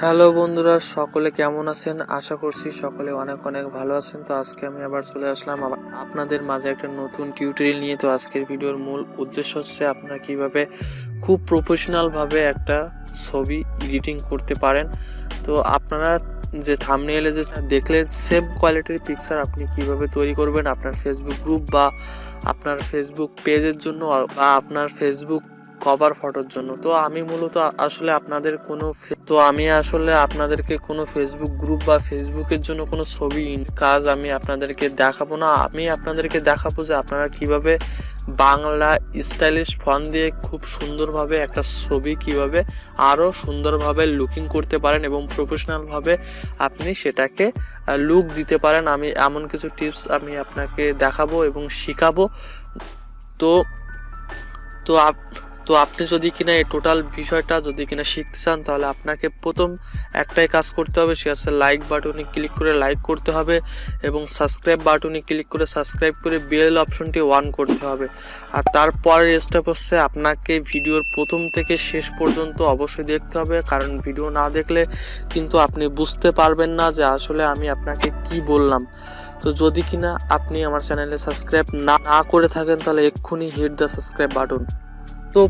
Hello বন্ধুরা, সকলে কেমন আছেন? আশা করছি সকলে অনেক অনেক ভালো আছেন। তো আজকে আমি আবার চলে আসলাম আপনাদের মাঝে একটা নতুন টিউটোরিয়াল নিয়ে। তো আজকের ভিডিওর মূল উদ্দেশ্য হচ্ছে আপনারা কিভাবে খুব প্রফেশনাল ভাবে একটা ছবি এডিটিং করতে পারেন। তো আপনারা যে থাম্বনেইলে যে দেখলেন সেম কোয়ালিটির পিকচার আপনি কিভাবে তৈরি করবেন আপনার ফেসবুক গ্রুপ বা আপনার ফেসবুক পেজের জন্য বা আপনার ফেসবুক কভার ফটোর জন্য। তো আমি মূলত আসলে আপনাদেরকে কোনো ফেসবুক গ্রুপ বা ফেসবুকের জন্য কোনো ছবি কাজ আমি আপনাদেরকে দেখাবো না। আমি আপনাদেরকে দেখাবো যে আপনারা কিভাবে বাংলা স্টাইলিশ ফন্ট দিয়ে খুব সুন্দরভাবে একটা ছবি কিভাবে আরো সুন্দরভাবে লুকিং করতে পারেন এবং প্রফেশনাল ভাবে আপনি সেটাকে লুক দিতে পারেন। আমি এমন কিছু টিপস আমি আপনাকে দেখাবো এবং শিখাবো। তো তো তো আপনি যদি কিনা এই টোটাল বিষয়টা যদি কিনা শিখতে চান, তাহলে আপনাকে প্রথম একটাই কাজ করতে হবে, সে আছে লাইক বাটনে ক্লিক করে লাইক করতে হবে এবং সাবস্ক্রাইব বাটনে ক্লিক করে সাবস্ক্রাইব করে বেল অপশনটি অন করতে হবে। আর তারপরের স্টেপ হচ্ছে আপনাকে ভিডিওর প্রথম থেকে শেষ পর্যন্ত অবশ্যই দেখতে হবে, কারণ ভিডিও না দেখলে কিন্তু আপনি বুঝতে পারবেন না যে আসলে আমি আপনাকে কি বললাম। তো যদি কিনা আপনি আমার চ্যানেলে সাবস্ক্রাইব না করে থাকেন, তাহলে এক্ষুনি হিট দ্য সাবস্ক্রাইব বাটন। তো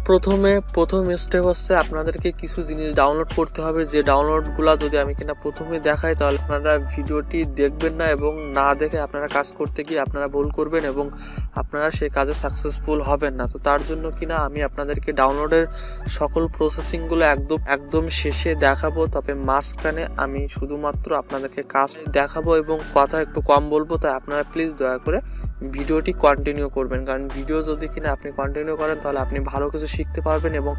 প্রথম স্টেপ হচ্ছে আপনাদেরকে কিছু জিনিস ডাউনলোড করতে হবে, যে ডাউনলোডগুলো যদি আমি কিনা প্রথমে দেখাই তাহলে আপনারা ভিডিওটি দেখবেন না এবং না দেখে আপনারা কাজ করতে গিয়ে আপনারা ভুল করবেন এবং আপনারা সেই কাজে সাকসেসফুল হবেন না। তো তার জন্য কিনা আমি আপনাদেরকে ডাউনলোডের সকল প্রসেসিংগুলো একদম শেষে দেখাবো, তবে মাঝখানে আমি শুধুমাত্র আপনাদেরকে কাজ দেখাবো এবং কথা একটু কম বলবো। তাই আপনারা প্লিজ দয়া করে ভিডিওটি কন্টিনিউ করবেন, কারণ ভিডিও যদি কিনা আপনি কন্টিনিউ করেন তাহলে আপনি ভালো কিছু শিখতে পারবেন। এবং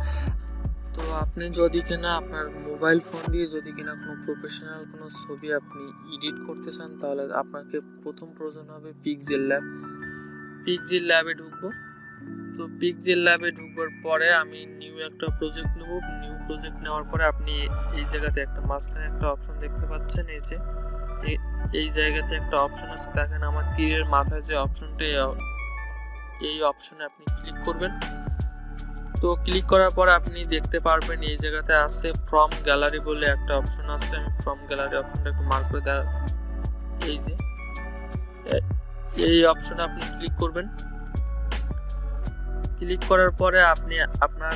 তো আপনি যদি কিনা আপনার মোবাইল ফোন দিয়ে যদি কিনা কোনো প্রফেশনাল কোনো ছবি আপনি এডিট করতে চান, তাহলে আপনাকে প্রথম প্রয়োজন হবে পিক্সেল ল্যাবে ঢুকবো। তো পিক্সেল ল্যাবে ঢুকবার পরে আমি নিউ একটা প্রজেক্ট নেব। নিউ প্রজেক্ট নেওয়ার পরে আপনি এই জায়গাতে একটা মাঝখানে একটা অপশন দেখতে পাচ্ছেন, এই জায়গাতে একটা অপশন আছে, দেখেন আমার তীরের মাথায় যে অপশনটা, এই অপশনে আপনি ক্লিক করবেন। তো ক্লিক করার পর আপনি দেখতে পারবেন এই জায়গাতে আছে ফ্রম গ্যালারি বলে একটা অপশন আছে। আমি ফ্রম গ্যালারি অপশনটা একটু মার্ক করে দেওয়া, এই যে এই অপশনে আপনি ক্লিক করবেন। ক্লিক করার পরে আপনি আপনার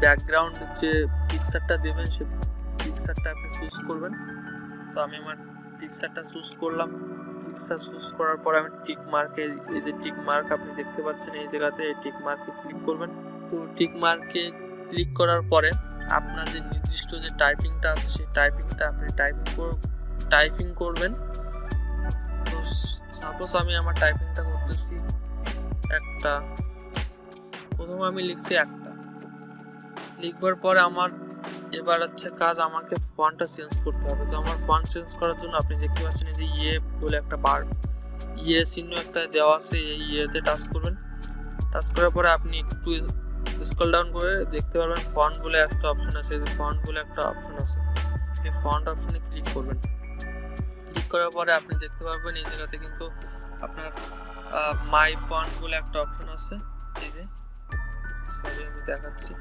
ব্যাকগ্রাউন্ড যে পিকচারটা দেবেন সেই পিকচারটা আপনি চুজ করবেন। তো আমি আমার পিকচারটা চুজ করলাম। পিকচার চুজ করার পর আমি টিক মার্কে, এই যে টিক মার্ক আপনি দেখতে পাচ্ছেন এই জায়গাতে, এই টিক মার্কে ক্লিক করবেন। তো টিক মার্কে ক্লিক করার পরে আপনার যে নির্দিষ্ট যে টাইপিংটা আছে সেই টাইপিংটা আপনি টাইপিং করবেন। তো সাপোজ আমি আমার টাইপিংটা করতেছি একটা, প্রথমে আমি লিখছি একটা, লিখবার পরে আমার এবার হচ্ছে কাজ, আমাকে ফন্টটা চেঞ্জ করতে হবে। তো আমার ফন্ট চেঞ্জ করার জন্য আপনি দেখতে পাচ্ছেন এই যে বলে একটা চিহ্ন একটা দেওয়া আছে, এই ইয়েতে টাচ করবেন। টাচ করার পরে আপনি একটু স্ক্রল ডাউন করে দেখতে পারবেন ফন্ট বলে একটা অপশন আছে, এই যে ফন্ট বলে একটা অপশন আছে, এই ফন্ট অপশনে ক্লিক করবেন। ক্লিক করার পরে আপনি দেখতে পারবেন এই জায়গাতে কিন্তু আপনার মাই ফন্ট বলে একটা অপশন আছে, এই যে সরি আমি দেখাচ্ছি,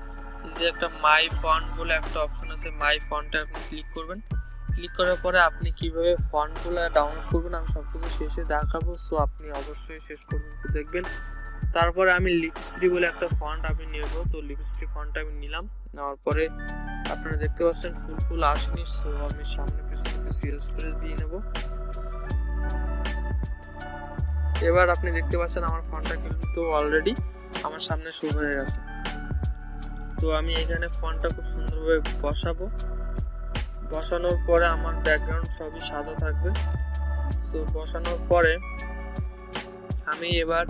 এই যে একটা মাই ফন্ট বলে একটা অপশন আছে, মাই ফন্টে আপনি ক্লিক করবেন। ক্লিক করার পরে আপনি কিভাবে ফন্টগুলো ডাউনলোড করবেন আমি সবকিছু শেষে দেখাবো, সো আপনি অবশ্যই শেষ পর্যন্ত দেখবেন। তারপরে আমি লিপস্ট্রি বলে একটা ফন্ট আমি নেব। তো লিপস্ট্রি ফন্টটা আমি নিলাম, নেওয়ার পরে আপনারা দেখতে পাচ্ছেন ফুল আসেনি, সো আমি সামনে পিছনে কিছু স্পেস দিয়ে নেব। এবার আপনি দেখতে পাচ্ছেন আমার ফন্টটা কিন্তু অলরেডি আমার সামনে শো হয়ে গেছে। তো আমি এখানে ফন্টটা খুব সুন্দরভাবে বসানোর পরে আমার ব্যাকগ্রাউন্ড সবই সাদা থাকবে। সো বসানোর পরে আমি এবার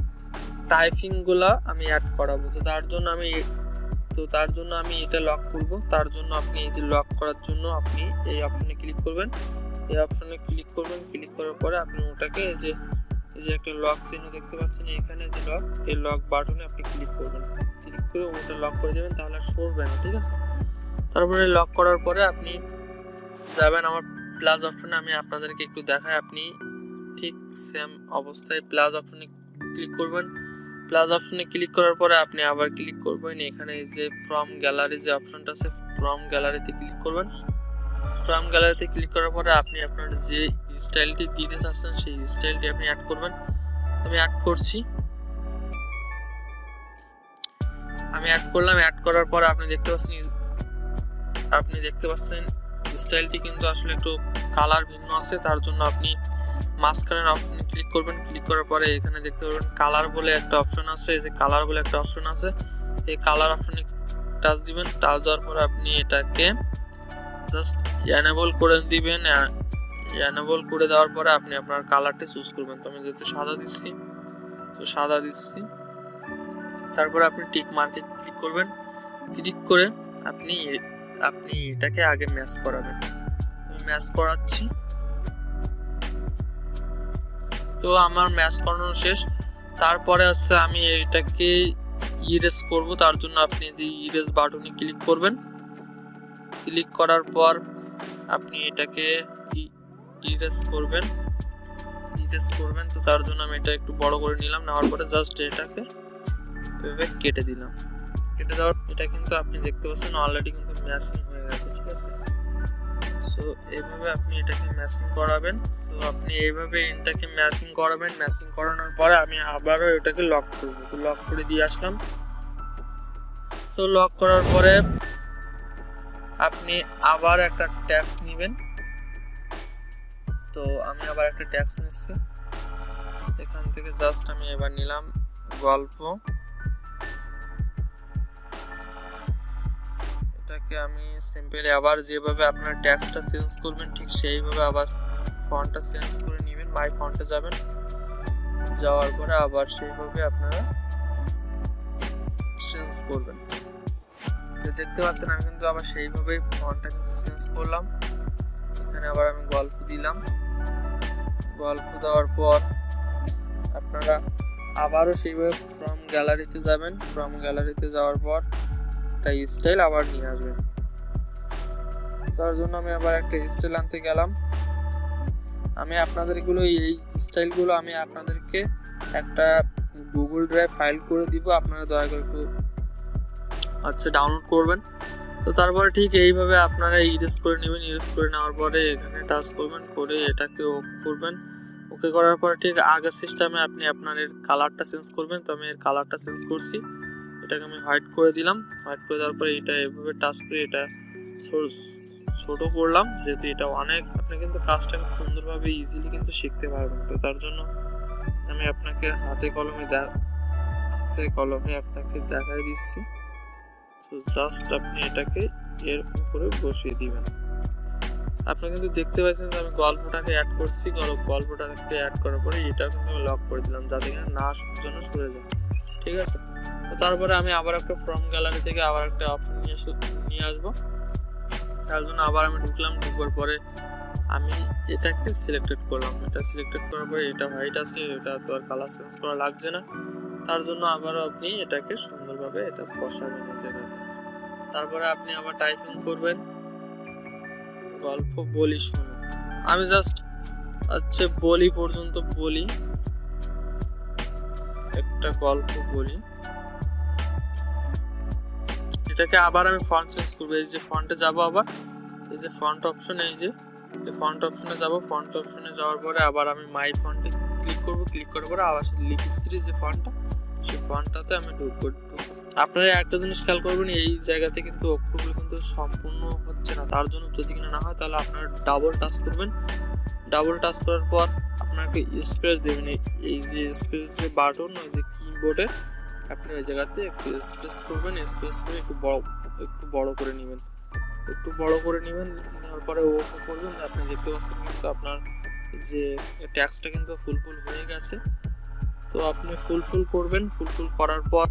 টাইপিংগুলা আমি অ্যাড করাবো। তো তার জন্য আমি এটা লক করব। তার জন্য আপনি এই যে লক করার জন্য আপনি এই অপশনে ক্লিক করবেন। এই অপশনে ক্লিক করবেন, ক্লিক করার পরে আপনি ওটাকে এই যে একটা লক চিহ্ন দেখতে পাচ্ছেন এখানে যে লক, এই লক বাটনে আপনি ক্লিক করবেন। ক্লিক করে ওটা লক করে দেবেন, তাহলে সরবে না, ঠিক আছে। তারপরে লক করার পরে আপনি যাবেন আমার প্লাস অপশনে, আমি আপনাদেরকে একটু দেখাই। আপনি ঠিক সেম অবস্থায় প্লাস অপশনে ক্লিক করবেন। প্লাস অপশনে ক্লিক করার পরে আপনি আবার ক্লিক করবেন এখানে এই যে ফ্রম গ্যালারি যে অপশনটা আছে, ফ্রম গ্যালারিতে ক্লিক করবেন। ফ্রম গ্যালারিতে ক্লিক করার পরে আপনি আপনার যে স্টাইলটি দিতে চাচ্ছেন সেই স্টাইলটি আপনি অ্যাড করবেন। আমি অ্যাড করছি, আমি অ্যাড করলাম। অ্যাড করার পরে আপনি দেখতে পাচ্ছেন স্টাইলটি কিন্তু আসলে একটু কালার ভিন্ন আছে, তার জন্য আপনি মাঝখানের অপশনে ক্লিক করবেন। ক্লিক করার পরে এখানে দেখতে পাবেন কালার বলে একটা অপশন আছে, এই যে কালার বলে একটা অপশন আছে, এই কালার অপশনে টাচ দিবেন। টাচ দেওয়ার পরে আপনি এটাকে জাস্ট এনেবল করে দিবেন। এনেবল করে দেওয়ার পরে আপনি আপনার কালারটি চুজ করবেন। তো আমি যেহেতু সাদা দিচ্ছি, তো সাদা দিচ্ছি। তারপরে আপনি টিক মার্কে ক্লিক করবেন। ক্লিক করে আপনি এটাকে আগে ম্যাচ করাবেন। আমি ম্যাচ করাচ্ছি। তো আমার ম্যাচ করানো শেষ। তারপরে হচ্ছে আমি এটাকে ইরেজ করব, তার জন্য আপনি যে ইরেজ বাটনে ক্লিক করবেন। ক্লিক করার পর আপনি এটাকে ইরেজ করবেন। তো তার জন্য আমি এটা একটু বড় করে নিলাম। নেওয়ার পরে জাস্ট এটাকে এভাবে কেটে দিলাম। কেটে দেওয়ার এটা কিন্তু আপনি দেখতে পাচ্ছেন অলরেডি কিন্তু ম্যাচিং হয়ে গেছে, ঠিক আছে। সো এইভাবে আপনি এটাকে ম্যাচিং করাবেন। সো আপনি এইভাবে এটাকে ম্যাচিং করাবেন। ম্যাচিং করানোর পরে আমি আবারও এটাকে লক করব। তো লক করে দিয়ে আসলাম। সো লক করার পরে আপনি আবার একটা ট্যাক্স নেবেন। তো আমি আবার একটা ট্যাক্স নিচ্ছি। এখান থেকে জাস্ট আমি এবার নিলাম গল্প। এটাকে আমি সিম্পলি আবার যেভাবে আপনার ট্যাক্সটা চেঞ্জ করবেন ঠিক সেইভাবে আবার ফন্টটা চেঞ্জ করে নেবেন। মাই ফন্টে যাবেন, যাওয়ার পরে আবার সেইভাবে আপনারা চেঞ্জ করবেন। তো দেখতে পাচ্ছেন আমি কিন্তু আবার সেইভাবে ফন্টটা কিন্তু চেঞ্জ করলাম। এখানে আবার আমি গল্প দিলাম। গল্প দেওয়ার পর আপনারা আবারও সেইভাবে ফ্রম গ্যালারিতে যাবেন। ফ্রম গ্যালারিতে যাওয়ার পর একটা স্টাইল আবার নিয়ে আসবেন। তার জন্য আমি আবার একটা স্টাইল আনতে গেলাম। আমি আপনাদেরগুলো এই স্টাইলগুলো আমি আপনাদেরকে একটা গুগল ড্রাইভ ফাইল করে দিব, আপনারা দয়া করে একটু ডাউনলোড করবেন। তো তারপরে ঠিক এইভাবে আপনারা ইরেজ করে নেবেন। ইরেজ করে নেওয়ার পরে এখানে টাচ করবেন, করে এটাকে ওকে করবেন। ওকে করার পরে ঠিক আগের সিস্টেমে আপনি আপনার এর কালারটা চেঞ্জ করবেন। তো আমি এর কালারটা চেঞ্জ করছি, এটাকে আমি হোয়াইট করে দিলাম। হোয়াইট করে দেওয়ার পরে এটা এভাবে টাচ করে এটা ছোট করলাম, যেহেতু এটা অনেক আপনি কিন্তু কাজটা খুব সুন্দরভাবে ইজিলি কিন্তু শিখতে পারবেন। তো তার জন্য আমি আপনাকে হাতে কলমে আপনাকে দেখাই দিচ্ছি। তো জাস্ট আপনি এটাকে এর উপরে বসিয়ে দিবেন। আপনি কিন্তু দেখতে পাচ্ছেন যে আমি গল্পটাকে অ্যাড করছি। গল্পটাকে অ্যাড করার পরে এটাও কিন্তু আমি লক করে দিলাম, যাতে কিনা না জন্য সরে যায়, ঠিক আছে। তো তারপরে আমি আবার একটা ফ্রম গ্যালারি থেকে আবার একটা অপশন নিয়ে আসবো। তার জন্য আবার আমি ঢুকলাম। ঢুকার পরে আমি এটাকে সিলেক্টেড করলাম। এটা সিলেক্টেড করার পরে এটা হোয়াইট আছে, এটা তো আর কালার চেঞ্জ করা লাগছে না। তার জন্য আবারও আপনি এটাকে সুন্দরভাবে এটা বসাবেন এই জায়গাতে। তারপরে আপনি আবার টাইপিং করবেন, গল্প বলি শুনুন। আমি জাস্ট বলি পর্যন্ত বলি, একটা গল্প বলি। এটাকে আবার আমি ফন্ট চেঞ্জ করবো। এই যে ফন্টে যাবো, আবার এই যে ফন্ট অপশন, এই ফন্ট অপশনে যাব। ফন্ট অপশনে যাওয়ার পরে আবার আমি মাই ফন্টে ক্লিক করব। ক্লিক করার পরে আবার লিপিস্ট্রি যে ফন্টটা, সেই ফন্টটাতে আমি ঢুকবো। আপনারা একটা জিনিস খেয়াল করবেন, এই জায়গাতে কিন্তু অক্ষরগুলো কিন্তু সম্পূর্ণ হচ্ছে না। তার জন্য যদি কিনা না হয় তাহলে আপনারা ডাবল টাচ করবেন। ডাবল টাচ করার পর আপনাকে স্পেস দেবেন। এই যে স্পেস যে বাটন, ওই যে কিবোর্ডে আপনি ওই জায়গাতে একটু স্পেস করবেন। স্পেস করে একটু বড় করে নেবেন। নেওয়ার পরে ওকে করবেন। আপনি দেখতে পাচ্ছেন কিন্তু আপনার যে ট্যাক্সটা কিন্তু ফুলফিল হয়ে গেছে। তো আপনি ফুলফিল করবেন। ফুলফিল করার পর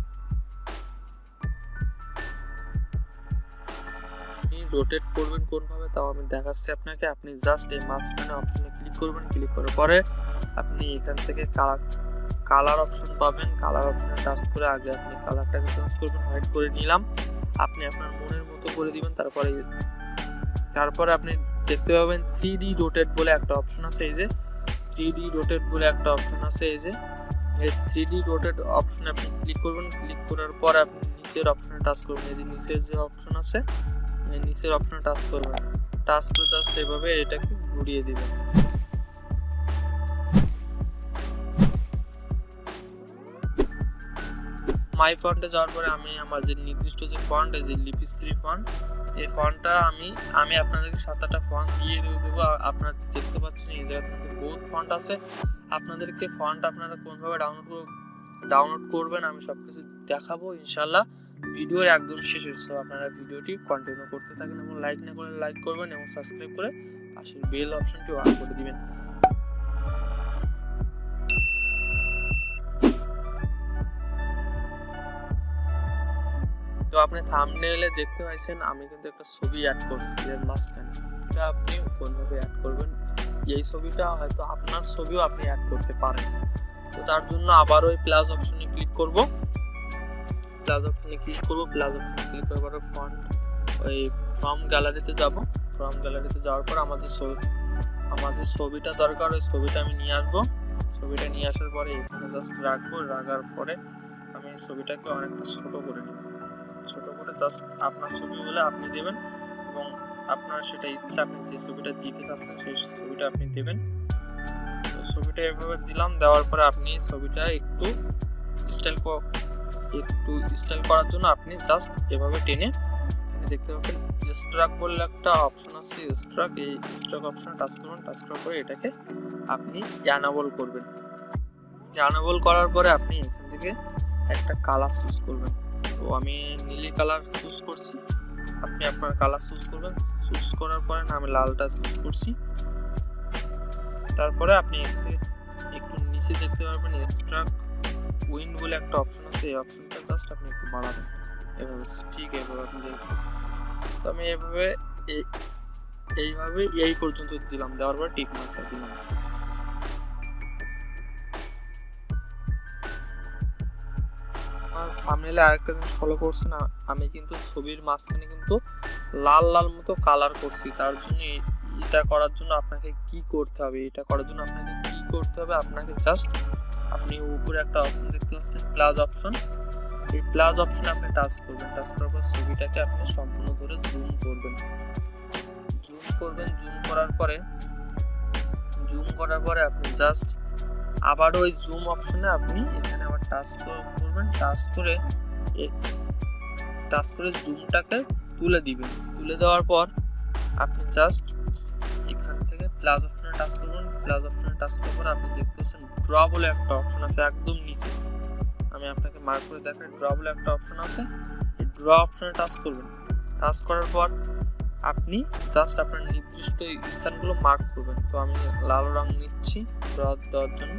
রোটেট করবেন কোনভাবে তাও আমি দেখাচ্ছি আপনাকে। আপনি জাস্ট এই মাঝখানে অপশনে ক্লিক করবেন। ক্লিক করার পরে আপনি এখান থেকে কালার অপশন পাবেন। কালার অপশনে টাচ করে আগে আপনি কালারটাকে চেঞ্জ করবেন। হোয়াইট করে নিলাম, আপনি আপনার মনের মতো করে দিবেন। তারপরে আপনি দেখতে পাবেন 3D রোটেট বলে একটা অপশন আছে। এই যে 3D রোটেট বলে একটা অপশন আছে, এই যে এই 3D রোটেট অপশনে আপনি ক্লিক করবেন। ক্লিক করার পর আপনি নিচের অপশনে টাচ করবেন। এই যে নিচের যে অপশন আছে, এই নিচের অপশনে টাচ করবেন। টাচ করে জাস্ট এভাবে এটাকে ঘুরিয়ে দিবেন। মাই ফন্টে যাওয়ার পরে আমি আমার যে নির্দিষ্ট যে ফন্ট, এই যে 𝓕𝓞𝓡𝓔 ফন্ট, এই ফন্টটা আমি আপনাদেরকে 7-8টা ফন্ট দিয়ে দেবো। আপনারা দেখতে পাচ্ছেন এই জায়গাতে কিন্তু বহুত ফন্ট আছে। আপনাদেরকে ফন্ট আপনারা কোনভাবে ডাউনলোড করবেন আমি সবকিছু দেখাবো ইনশাল্লাহ ভিডিওর একদম শেষে। সো আপনারা ভিডিওটি কন্টিনিউ করতে থাকেন এবং লাইক না করলে লাইক করবেন এবং সাবস্ক্রাইব করে পাশের বেল অপশনটি অন করে দিবেন। তো আপনি থাম্বনেইলে দেখতে পাচ্ছেন আমি কিন্তু একটা ছবি অ্যাড করছি এর মাঝখানে। এটা আপনি কোনভাবে অ্যাড করবেন, এই ছবিটা হয়তো আপনার ছবিও আপনি অ্যাড করতে পারেন। তো তার জন্য আবার ওই প্লাস অপশনে ক্লিক করব। প্লাস অপশনে ক্লিক করার পরে ফন্ট ওই ফ্রম গ্যালারিতে যাব। ফ্রম গ্যালারিতে যাওয়ার পর আমাদের ছবিটা দরকার, ওই ছবিটা আমি নিয়ে আসবো। ছবিটা নিয়ে আসার পরে এখানে জাস্ট রাখবো। রাখার পরে আমি এই ছবিটাকে অনেকটা ছোট করে নিব। ছোট করে জাস্ট আপনার ছবি হলে আপনি দেবেন এবং আপনার সেটা ইচ্ছা, আপনি যে ছবিটা দিতে চাচ্ছেন সেই ছবিটা আপনি দেবেন। তো ছবিটা এভাবে দিলাম। দেওয়ার পরে আপনি ছবিটা একটু স্টাইল করার জন্য আপনি জাস্ট এভাবে টেনে দেখতে পাবেন স্ট্রাক বলে একটা অপশন আছে। এই স্ট্রাক অপশনে টাচ করবেন। টাচ করার পরে এটাকে আপনি অ্যানাবল করবেন। অ্যানাবল করার পরে আপনি এখান থেকে একটা কালার চুজ করবেন। তো আমি নীল কালার চুজ করছি, আপনি আপনার কালার চুজ করবেন। চুজ করার পরে আমি লালটা চুজ করছি। তারপরে আপনি এখান থেকে একটু নিচে দেখতে পারবেন স্ট্রাক উইন্ড বলে একটা অপশন আছে। এই অপশনটা জাস্ট আপনি একটু বাড়াবেন এভাবে, ঠিক এভাবে আপনি দেখবেন। তো আমি এইভাবে এই পর্যন্ত দিলাম। দেওয়ার পর টিক মার্কটা দিলাম। থাম্বনেইলে আরেকটা জিনিস ফলো করছেন, আমি কিন্তু ছবির মাঝখানে কিন্তু লাল লাল মতো কালার করছি। তার জন্য এটা করার জন্য আপনাকে কি করতে হবে, আপনাকে জাস্ট আপনি উপরে একটা অপশন দেখতে পাচ্ছেন প্লাস অপশন, এই প্লাস অপশনে আপনি টাচ করবেন। টাচ করার পর ছবিটাকে আপনি সম্পূর্ণ ধরে জুম করবেন। জুম করার পরে আপনি জাস্ট আবার ওই জুম অপশনে আপনি এখানে আবার টাচ করবেন। টাচ করে জুমটাকে তুলে দিবেন। তুলে দেওয়ার পর আপনি জাস্ট এখান থেকে প্লাস অপশনে টাচ করবেন। প্লাস অপশনে টাচ করার পর আপনি দেখতেছেন ড্র বলে একটা অপশন আছে একদম নিচে। আমি আপনাকে মার্ক করে দেখাই, ড্র বলে একটা অপশন আছে। এই ড্র অপশনে টাচ করবেন। টাচ করার পর আপনি জাস্ট আপনার নির্দিষ্ট স্থানগুলো মার্ক করবেন। তো আমি লাল রং নিচ্ছি ড্র দেওয়ার জন্য।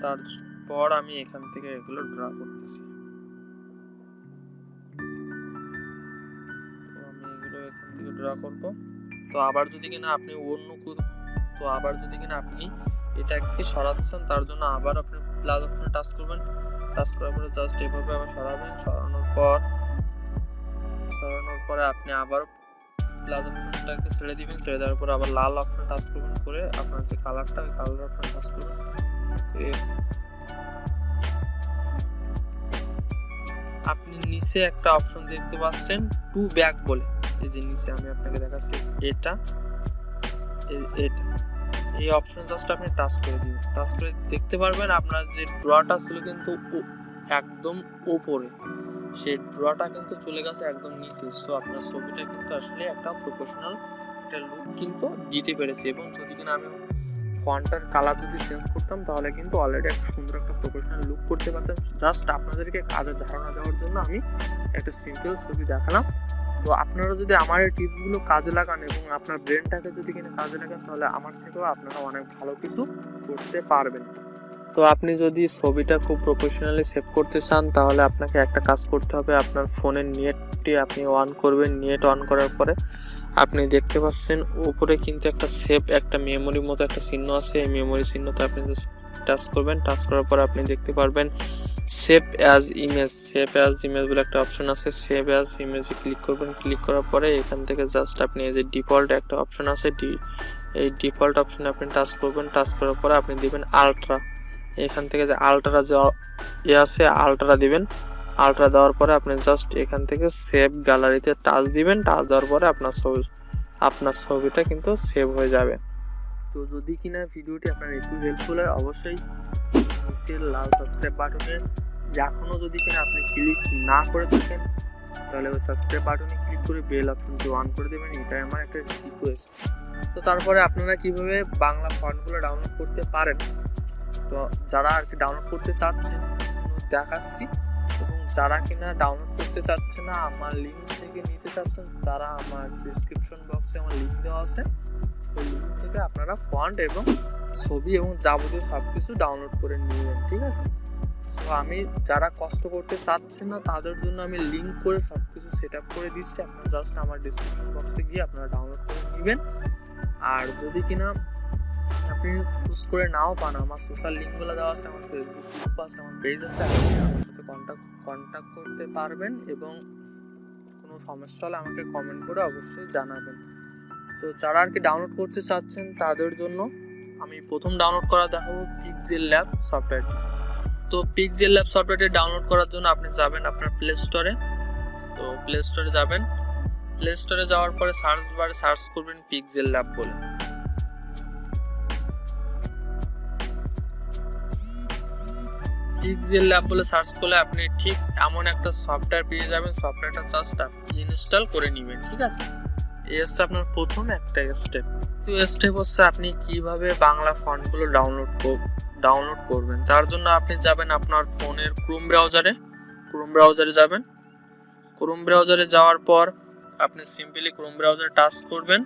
তারপর আমি এখান থেকে এগুলো ড্র করতেছি। তো আমি এগুলো এখান থেকে ড্র করব। তো আবার যদি কিনা আপনি এটাকে সরাতে চান, তার জন্য আবার আপনি প্লাস অপশনে টাচ করবেন। টাচ করার পরে জাস্ট এভাবে আবার সরাবেন। সরানোর পরে আপনি আবার প্লাস অপশনটাকে ছেড়ে দিবেন। ছেড়ে দেওয়ার পর আবার লাল অপশনে টাচ করবেন, করে আপনার যে কালারটা ওই কালার অপশনে টাচ করবেন। আপনি নিচে একটা অপশন দেখতে পাচ্ছেন টু ব্যাক বলে, এই যে নিচে আমি আপনাকে দেখাচ্ছি এটা এই অপশনে জাস্ট আপনি টাচ করে দিবেন। টাচ করে দেখতে পারবেন আপনার যে ড্রটা ছিল কিন্তু একদম উপরে, সেই ড্রটা কিন্তু চলে গেছে একদম নিচে। সো আপনার ছবিটা কিন্তু আসলে একটা প্রফেশনাল একটা লুক কিন্তু দিতে পেরেছি। এবং যদি কিনা আমি ফন্টের কালার যদি চেঞ্জ করতাম তাহলে কিন্তু অলরেডি একটা সুন্দর একটা প্রফেশনাল লুক করতে পারতাম। জাস্ট আপনাদেরকে কাজের ধারণা দেওয়ার জন্য আমি একটা সিম্পল ছবি দেখালাম। তো আপনারা যদি আমার এই টিপসগুলো কাজে লাগান এবং আপনার ব্রেনটাকে যদি কিনা কাজে লাগান তাহলে আমার থেকেও আপনারা অনেক ভালো কিছু করতে পারবেন। তো আপনি যদি ছবিটা খুব প্রফেশনালি সেভ করতে চান তাহলে আপনাকে একটা কাজ করতে হবে, আপনার ফোনের নেটটি আপনি অন করবেন। নেট অন করার পরে আপনি দেখতে পাচ্ছেন উপরে কিন্তু একটা সেভ একটা মেমোরির মতো একটা চিহ্ন আছে। এই মেমোরি চিহ্নতে আপনি টাচ করবেন। টাচ করার পর আপনি দেখতে পারবেন সেভ অ্যাজ ইমেজ বলে একটা অপশন আছে। সেভ অ্যাজ ইমেজে ক্লিক করবেন। ক্লিক করার পরে এখান থেকে জাস্ট আপনি এই যে ডিফল্ট একটা অপশন আছে, এই ডিফল্ট অপশনে আপনি টাচ করবেন। টাচ করার পরে আপনি দিবেন আলট্রা। এখান থেকে যে আলট্রা যে আছে আলট্রা দিবেন। আলট্রা দেওয়ার পরে আপনি জাস্ট এখান থেকে সেভ গ্যালারিতে টাচ দিবেন। টাচ দেওয়ার পরে আপনার ছবিটা কিন্তু সেভ হয়ে যাবে। তো যদি কিনা ভিডিওটি আপনার একটু হেল্পফুল হয়, অবশ্যই নিচের লাল সাবস্ক্রাইব বাটনে এখনও যদি কিনা আপনি ক্লিক না করে থাকেন, তাহলে ওই সাবস্ক্রাইব বাটনে ক্লিক করে বেল অপশনটি অন করে দেবেন। এটাই আমার একটা রিকোয়েস্ট। তো তারপরে আপনারা কিভাবে বাংলা ফন্টগুলো ডাউনলোড করতে পারেন, তো যারা আর কি ডাউনলোড করতে চাচ্ছেন দেখাচ্ছি, এবং যারা কিনা ডাউনলোড করতে চাচ্ছে না আমার লিঙ্ক থেকে নিতে চাচ্ছেন, তারা আমার ডেসক্রিপশন বক্সে আমার লিঙ্ক দেওয়া আছে, ওই লিঙ্ক থেকে আপনারা ফন্ট এবং ছবি এবং যাবতীয় সব কিছু ডাউনলোড করে নেবেন, ঠিক আছে। সো আমি যারা কষ্ট করতে চাচ্ছেন না তাদের জন্য আমি লিঙ্ক করে সব কিছু সেট আপ করে দিচ্ছি। আপনারা জাস্ট আমার ডেসক্রিপশন বক্সে গিয়ে আপনারা ডাউনলোড করে নেবেন। আর যদি কিনা আপনি খোঁজ করে নাও পান, আমার সোশ্যাল লিঙ্কগুলো দেওয়া আছে, আমার ফেসবুক গ্রুপ আছে, আমার পেজ আছে, আপনি আমার সাথে কন্ট্যাক্ট করতে পারবেন এবং কোনো সমস্যা হলে আমাকে কমেন্ট করে অবশ্যই জানাবেন। তো যারা আর কি ডাউনলোড করতে চাচ্ছেন তাদের জন্য আমি প্রথম ডাউনলোড করা দেখাবো পিক্সেল সফটওয়্যারটি। তো পিক্সেল সফটওয়্যারটি ডাউনলোড করার জন্য আপনি যাবেন আপনার প্লে স্টোরে। তো প্লে স্টোরে যাবেন, প্লে স্টোরে যাওয়ার পরে সার্চ বারে সার্চ করবেন পিক্সেল বলে। পিক্সেল বলে সার্চ করলে আপনি ঠিক এমন একটা সফটওয়্যার পেয়ে যাবেন। সফটওয়্যারটা জাস্ট আপনি ইনস্টল করে নেবেন, ঠিক আছে। এই হচ্ছে আপনার প্রথম একটা স্টেপ। তো স্টেপ হচ্ছে আপনি কিভাবে বাংলা ফন্টগুলো ডাউনলোড করবেন। যার জন্য আপনি যাবেন আপনার ফোনের ক্রোম ব্রাউজারে যাবেন। ক্রোম ব্রাউজারে যাওয়ার পর আপনি সিম্পলি ক্রোম ব্রাউজারে টাচ করবেন।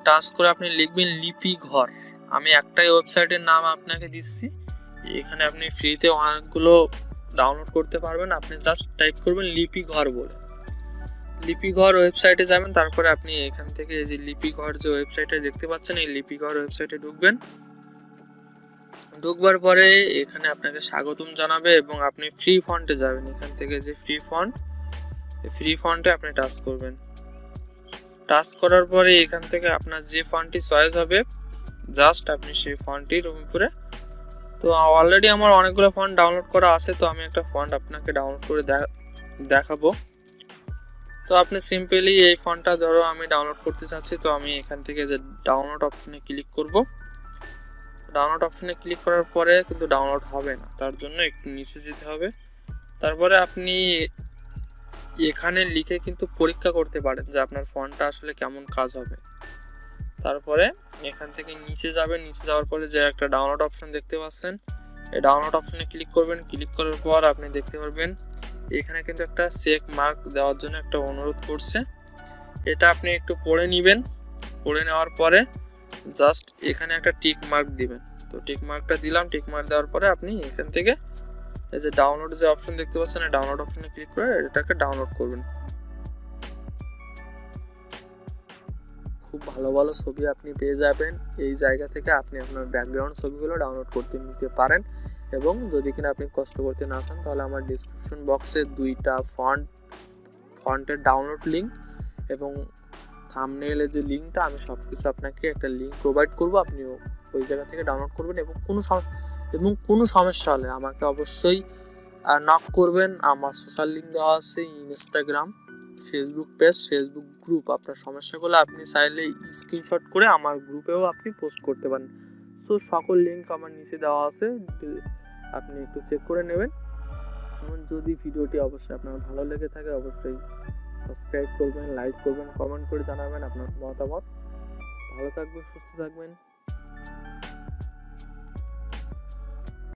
টাচ করে আপনি লিখবেন লিপিঘর। আমি একটাই ওয়েবসাইটের নাম আপনাকে দিচ্ছি, এখানে আপনি ফ্রিতে অনেকগুলো ডাউনলোড করতে পারবেন। আপনি জাস্ট টাইপ করবেন লিপিঘর বলে। লিপিঘর ওয়েবসাইটে যাবেন, তারপরে আপনি এখান থেকে এই যে লিপিঘর যে ওয়েবসাইটে দেখতে পাচ্ছেন, এই লিপিঘর ওয়েবসাইটে ঢুকবেন। ঢুকবার পরে এখানে আপনাকে স্বাগতম জানাবে এবং আপনি ফ্রি ফন্টে যাবেন। এখান থেকে যে ফ্রি ফন্টে আপনি টাচ করবেন। টাচ করার পরে এখান থেকে আপনার যে ফন্টটি চয়েস হবে জাস্ট আপনি সেই ফন্টটির উপরে, তো অলরেডি আমার অনেকগুলো ফন্ট ডাউনলোড করা আছে, তো আমি একটা ফন্ট আপনাকে ডাউনলোড করে দেখাবো। তো আপনি সিম্পলি এই ফন্টটা ধরো আমি ডাউনলোড করতে চাচ্ছি, তো আমি এখান থেকে যে ডাউনলোড অপশনে ক্লিক করব। ডাউনলোড অপশনে ক্লিক করার পরে কিন্তু ডাউনলোড হবে না, তার জন্য একটু নিচে যেতে হবে। তারপরে আপনি এখানে লিখে কিন্তু পরীক্ষা করতে পারেন যে আপনার ফন্টটা আসলে কেমন কাজ হবে। তারপরে এখান থেকে নিচে যাবেন, নিচে যাওয়ার পরে যে একটা ডাউনলোড অপশন দেখতে পাচ্ছেন, এই ডাউনলোড অপশনে ক্লিক করবেন। ক্লিক করার পর আপনি দেখতে পারবেন এখানে কিন্তু একটা চেক মার্ক দেওয়ার জন্য একটা অনুরোধ করছে, এটা আপনি একটু পড়ে নেবেন। পড়ে নেওয়ার পরে জাস্ট এখানে একটা টিক মার্ক দিবেন। তো টিক মার্কটা দিলাম। টিক মার্ক দেওয়ার পরে আপনি এখান থেকে এই যে ডাউনলোড যে অপশন দেখতে পাচ্ছেন, এই ডাউনলোড অপশনে ক্লিক করে এটাকে ডাউনলোড করবেন। খুব ভালো ভালো ছবি আপনি পেয়ে যাবেন এই জায়গা থেকে। আপনি আপনার ব্যাকগ্রাউন্ড ছবিগুলো ডাউনলোড করতে নিতে পারেন, এবং যদি কিনা আপনি কষ্ট করতে না চান তাহলে আমার ডিসক্রিপশন বক্সে দুইটা ফন্টের ডাউনলোড লিঙ্ক এবং থাম্বনেইলের যে লিঙ্কটা, আমি সব কিছু আপনাকে একটা লিঙ্ক প্রোভাইড করব, আপনি ওই জায়গা থেকে ডাউনলোড করবেন। এবং কোনো সমস্যা হলে আমাকে অবশ্যই নক করবেন। আমার সোশ্যাল লিঙ্ক দেওয়া আছে, Instagram, Facebook page, Facebook group. আপনার সমস্যাগুলো আপনি চাইলে স্ক্রিনশট করে আমার গ্রুপেও আপনি পোস্ট করতে পারেন। তো সকল লিঙ্ক আমার নিচে দেওয়া আছে, আপনি একটু চেক করে নেবেন। এবং যদি ভিডিওটি অবশ্যই আপনার ভালো লেগে থাকে অবশ্যই সাবস্ক্রাইব করবেন, লাইক করবেন, কমেন্ট করে জানাবেন আপনার মতামত। ভালো থাকবেন, সুস্থ থাকবেন।